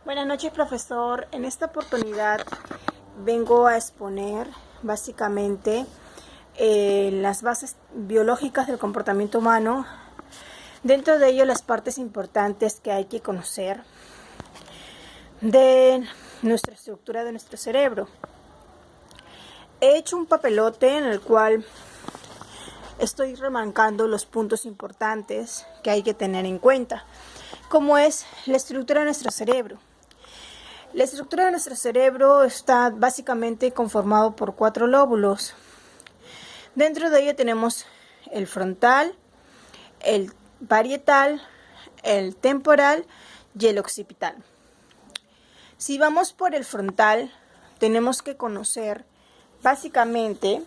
Buenas noches, profesor. En esta oportunidad vengo a exponer básicamente las bases biológicas del comportamiento humano. Dentro de ello, las partes importantes que hay que conocer de nuestra estructura de nuestro cerebro. He hecho un papelote en el cual estoy remarcando los puntos importantes que hay que tener en cuenta, como es la estructura de nuestro cerebro. La estructura de nuestro cerebro está básicamente conformado por 4 lóbulos. Dentro de ello tenemos el frontal, el parietal, el temporal y el occipital. Si vamos por el frontal, tenemos que conocer básicamente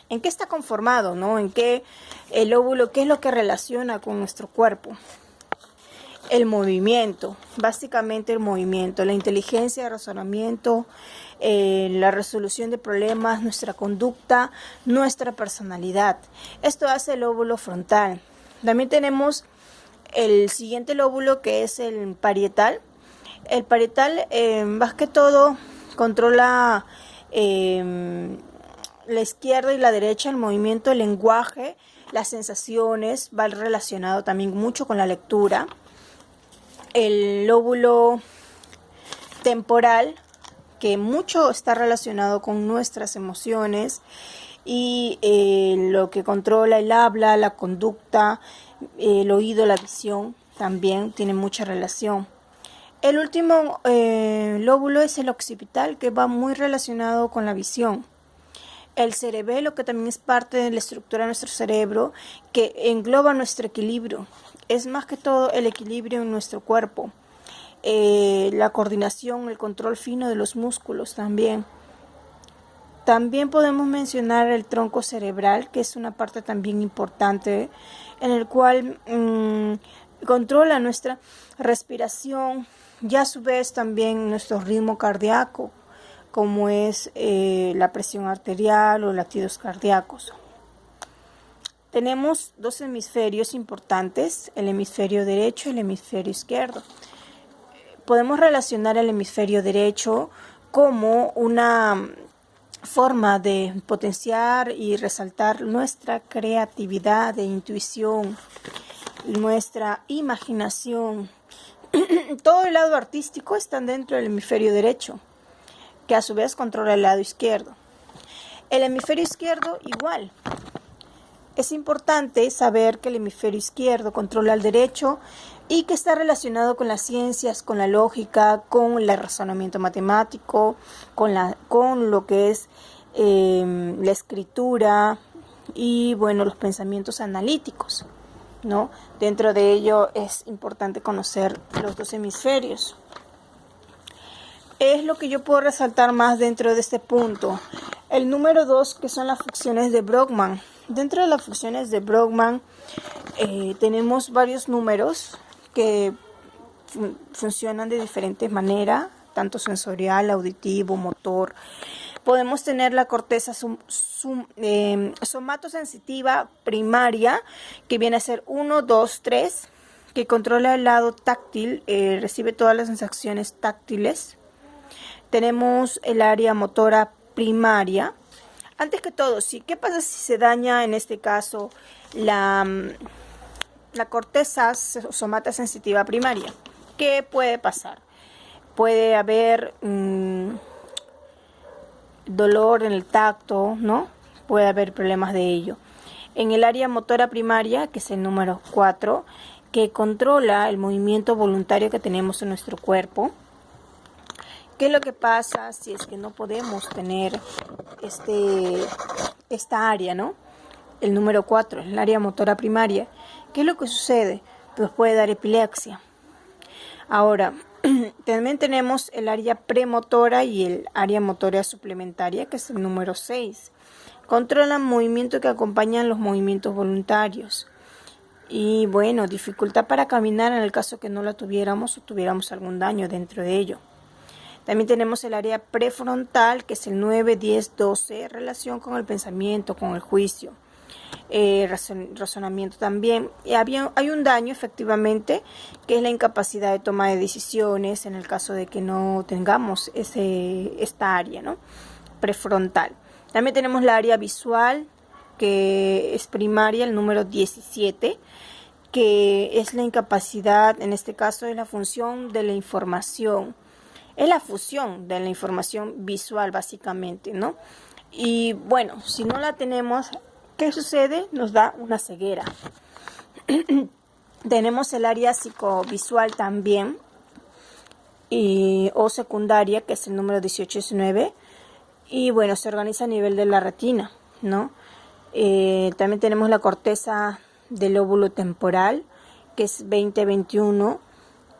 en qué está conformado, ¿no? En qué el lóbulo, qué es lo que relaciona con nuestro cuerpo. El movimiento, básicamente el movimiento, la inteligencia de razonamiento, la resolución de problemas, nuestra conducta, nuestra personalidad. Esto hace el lóbulo frontal. También tenemos el siguiente lóbulo, que es el parietal. El parietal, más que todo, controla la izquierda y la derecha, el movimiento, el lenguaje, las sensaciones, va relacionado también mucho con la lectura. El lóbulo temporal, que mucho está relacionado con nuestras emociones y lo que controla el habla, la conducta, el oído, la visión, también tiene mucha relación. El último lóbulo es el occipital, que va muy relacionado con la visión. El cerebelo, que también es parte de la estructura de nuestro cerebro, que engloba nuestro equilibrio. Es más que todo el equilibrio en nuestro cuerpo. La coordinación, el control fino de los músculos también. También podemos mencionar el tronco cerebral, que es una parte también importante, en el cual controla nuestra respiración y a su vez también nuestro ritmo cardíaco, como es la presión arterial o latidos cardíacos. Tenemos 2 hemisferios importantes, el hemisferio derecho y el hemisferio izquierdo. Podemos relacionar el hemisferio derecho como una forma de potenciar y resaltar nuestra creatividad e intuición, nuestra imaginación. Todo el lado artístico está dentro del hemisferio derecho, que a su vez controla el lado izquierdo. El hemisferio izquierdo igual. Es importante saber que el hemisferio izquierdo controla el derecho y que está relacionado con las ciencias, con la lógica, con el razonamiento matemático, con lo que es la escritura y bueno, los pensamientos analíticos, ¿no? Dentro de ello es importante conocer los 2 hemisferios. Es lo que yo puedo resaltar más dentro de este punto. El número 2, que son las funciones de Brodmann. Dentro de las funciones de Brodmann tenemos varios números que funcionan de diferentes maneras, tanto sensorial, auditivo, motor. Podemos tener la corteza somatosensitiva primaria, que viene a ser 1, 2, 3, que controla el lado táctil, recibe todas las sensaciones táctiles. Tenemos el área motora primaria. Antes que todo, ¿sí? ¿Qué pasa si se daña en este caso la corteza somatosensitiva primaria? ¿Qué puede pasar? Puede haber dolor en el tacto, ¿no? Puede haber problemas de ello. En el área motora primaria, que es el número 4, que controla el movimiento voluntario que tenemos en nuestro cuerpo. ¿Qué es lo que pasa si es que no podemos tener esta área, ¿no? El número 4, el área motora primaria. ¿Qué es lo que sucede? Pues puede dar epilepsia. Ahora, también tenemos el área premotora y el área motora suplementaria, que es el número 6. Controlan movimientos que acompañan los movimientos voluntarios. Y bueno, dificultad para caminar en el caso que no la tuviéramos o tuviéramos algún daño dentro de ello. También tenemos el área prefrontal, que es el 9, 10, 12, relación con el pensamiento, con el juicio. razonamiento también. Y hay un daño efectivamente, que es la incapacidad de toma de decisiones en el caso de que no tengamos esta área, ¿no?, prefrontal. También tenemos la área visual, que es primaria, el número 17, que es la incapacidad, en este caso es la función de la información, es la fusión de la información visual básicamente, ¿no? Y bueno, si no la tenemos, ¿qué sucede? Nos da una ceguera. Tenemos el área psicovisual también, o secundaria, que es el número 18-19, y bueno, se organiza a nivel de la retina, ¿no? También tenemos la corteza del lóbulo temporal, que es 20-21,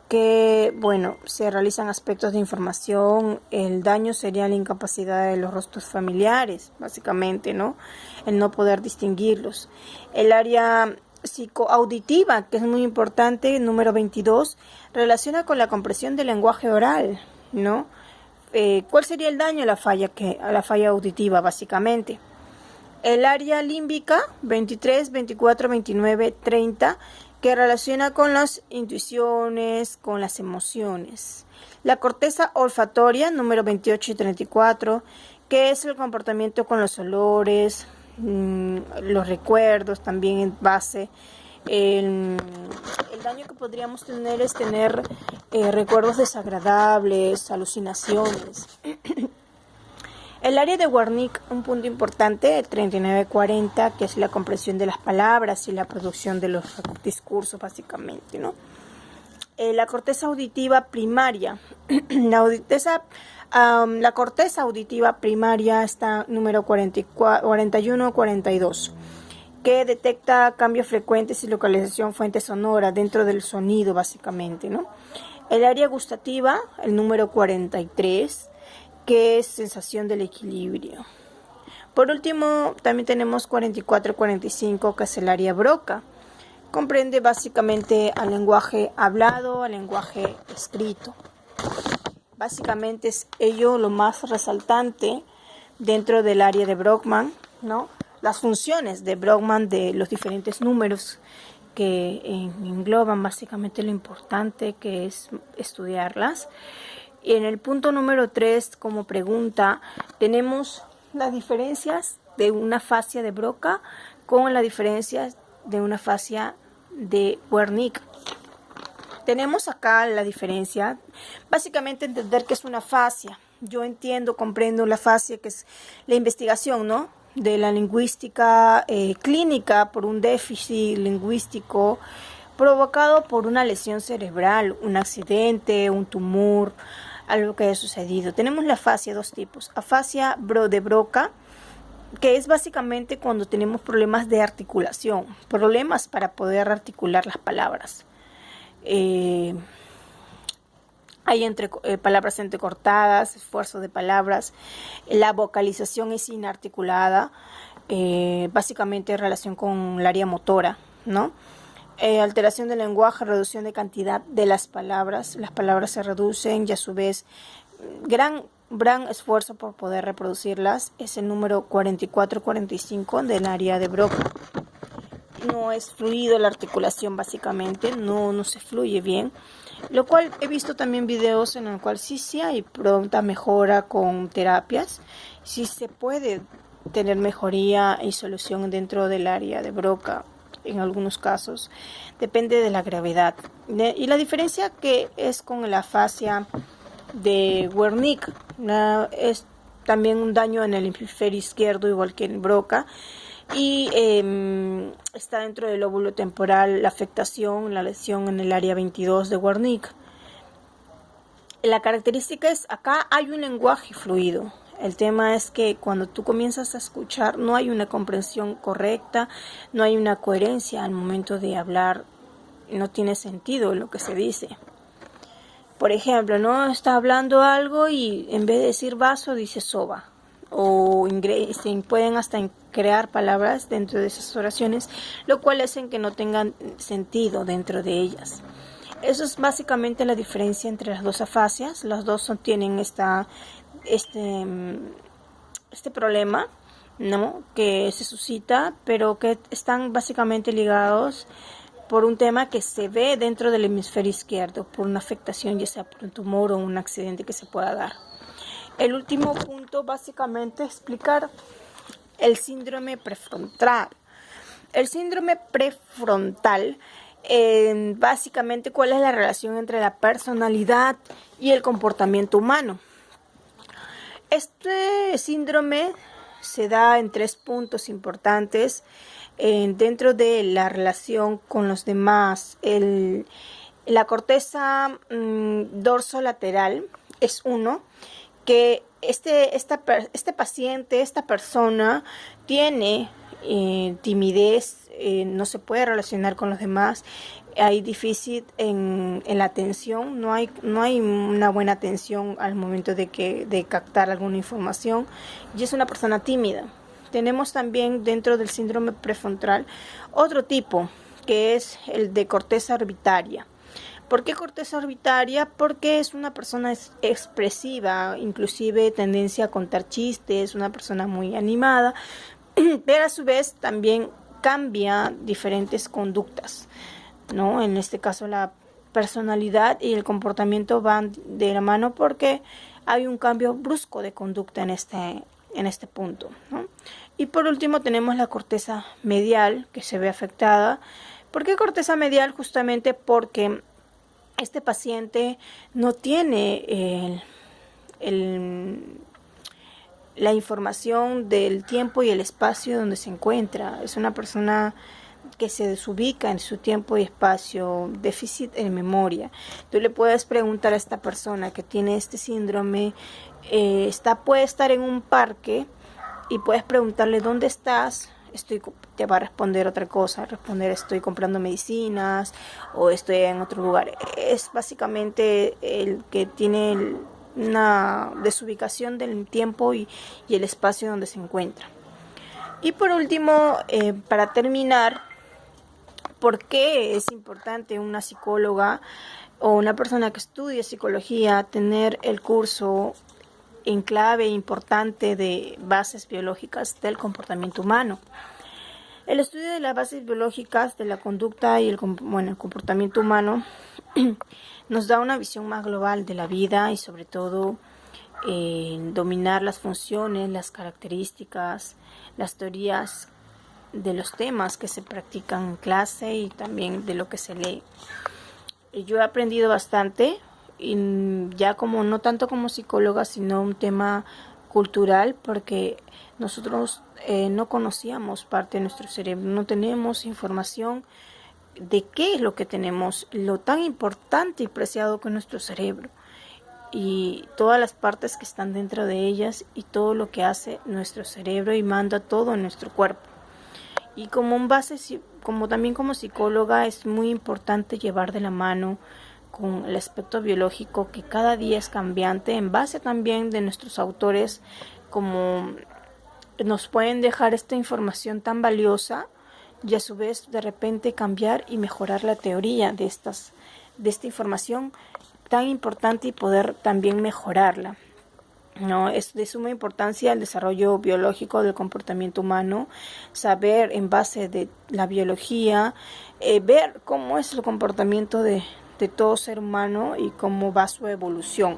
que bueno, se realizan aspectos de información. El daño sería la incapacidad de los rostros familiares, básicamente, ¿no?, el no poder distinguirlos. El área psicoauditiva, que es muy importante, el número 22, relaciona con la comprensión del lenguaje oral, ¿no? ¿Cuál sería el daño? La falla auditiva, básicamente. El área límbica, 23, 24, 29, 30, que relaciona con las intuiciones, con las emociones. La corteza olfatoria, número 28 y 34, que es el comportamiento con los olores, los recuerdos, también en base. El daño que podríamos tener es tener recuerdos desagradables, alucinaciones. El área de Wernicke, un punto importante, el 39-40, que es la comprensión de las palabras y la producción de los discursos, básicamente, ¿no? La corteza auditiva primaria. La corteza auditiva primaria está número 41-42, que detecta cambios frecuentes y localización fuente sonora dentro del sonido, básicamente, ¿no? El área gustativa, el número 43, que es sensación del equilibrio. Por último, también tenemos 44-45, que es el área Broca. Comprende básicamente al lenguaje hablado, al lenguaje escrito. Básicamente es ello lo más resaltante dentro del área de Brockman, ¿no? Las funciones de Brockman de los diferentes números que engloban básicamente lo importante que es estudiarlas. Y en el punto número 3, como pregunta, tenemos las diferencias de una fascia de Broca con las diferencias de una fascia de Wernicke. Tenemos acá la diferencia, básicamente entender que es una fascia. Yo comprendo la fascia, que es la investigación, ¿no?, de la lingüística clínica por un déficit lingüístico provocado por una lesión cerebral, un accidente, un tumor, algo que haya sucedido. Tenemos la fascia, dos tipos. Afasia de Broca, que es básicamente cuando tenemos problemas de articulación, problemas para poder articular las palabras. Hay palabras entrecortadas, esfuerzo de palabras, la vocalización es inarticulada, básicamente en relación con el área motora, ¿no? Alteración del lenguaje, reducción de cantidad de las palabras se reducen y a su vez gran esfuerzo por poder reproducirlas, es el número 44-45 del área de Broca. No es fluido la articulación, básicamente, no se fluye bien, lo cual he visto también videos en el cual sí hay pronta mejora con terapias, sí se puede tener mejoría y solución dentro del área de Broca. En algunos casos depende de la gravedad, y la diferencia que es con la afasia de Wernicke, es también un daño en el hemisferio izquierdo igual que en Broca, y está dentro del lóbulo temporal la afectación, la lesión en el área 22 de Wernicke. La característica es, acá hay un lenguaje fluido. El tema es que cuando tú comienzas a escuchar no hay una comprensión correcta, no hay una coherencia al momento de hablar, no tiene sentido lo que se dice. Por ejemplo, ¿no?, está hablando algo y en vez de decir vaso dice soba, o se pueden hasta crear palabras dentro de esas oraciones, lo cual hacen que no tengan sentido dentro de ellas. Eso es básicamente la diferencia entre las dos afasias. Las dos tienen este problema ¿no? Que se suscita, pero que están básicamente ligados por un tema que se ve dentro del hemisferio izquierdo, por una afectación, ya sea por un tumor o un accidente que se pueda dar. El último punto, básicamente, explicar el síndrome prefrontal. El síndrome prefrontal, básicamente, ¿cuál es la relación entre la personalidad y el comportamiento humano? Este síndrome se da en 3 puntos importantes dentro de la relación con los demás. La corteza dorsolateral es uno, que este paciente, esta persona tiene timidez, no se puede relacionar con los demás, hay déficit en la atención, no hay una buena atención al momento de captar alguna información, y es una persona tímida. Tenemos también dentro del síndrome prefrontal otro tipo, que es el de corteza orbitaria. ¿Por qué corteza orbitaria? Porque es una persona expresiva, inclusive tendencia a contar chistes, una persona muy animada, pero a su vez también cambia diferentes conductas, ¿no? En este caso la personalidad y el comportamiento van de la mano porque hay un cambio brusco de conducta en este punto, ¿no? Y por último tenemos la corteza medial, que se ve afectada. ¿Por qué corteza medial? Justamente porque este paciente no tiene la información del tiempo y el espacio donde se encuentra. Es una persona que se desubica en su tiempo y espacio, déficit en memoria. Tú le puedes preguntar a esta persona que tiene este síndrome, puede estar en un parque y puedes preguntarle ¿dónde estás? Te va a responder otra cosa, estoy comprando medicinas o estoy en otro lugar. Es básicamente el que tiene una desubicación del tiempo y el espacio donde se encuentra. Y por último, para terminar, ¿por qué es importante una psicóloga o una persona que estudie psicología tener el curso en clave importante de bases biológicas del comportamiento humano? El estudio de las bases biológicas de la conducta y el comportamiento humano nos da una visión más global de la vida y sobre todo dominar las funciones, las características, las teorías de los temas que se practican en clase y también de lo que se lee. Yo he aprendido bastante, y ya como no tanto como psicóloga, sino un tema cultural, porque nosotros no conocíamos parte de nuestro cerebro, no tenemos información de qué es lo que tenemos, lo tan importante y preciado que es nuestro cerebro y todas las partes que están dentro de ellas y todo lo que hace nuestro cerebro y manda todo en nuestro cuerpo. Y como también como psicóloga es muy importante llevar de la mano con el aspecto biológico que cada día es cambiante en base también de nuestros autores, como nos pueden dejar esta información tan valiosa y a su vez de repente cambiar y mejorar la teoría de esta información tan importante y poder también mejorarla, ¿no? Es de suma importancia el desarrollo biológico del comportamiento humano, saber en base de la biología, ver cómo es el comportamiento de todo ser humano y cómo va su evolución,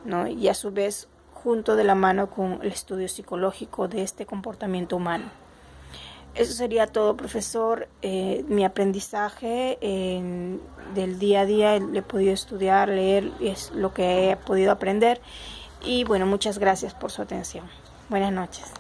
¿no? Y a su vez junto de la mano con el estudio psicológico de este comportamiento humano. Eso sería todo, profesor. Mi aprendizaje del día a día, he podido estudiar, leer, es lo que he podido aprender. Y bueno, muchas gracias por su atención. Buenas noches.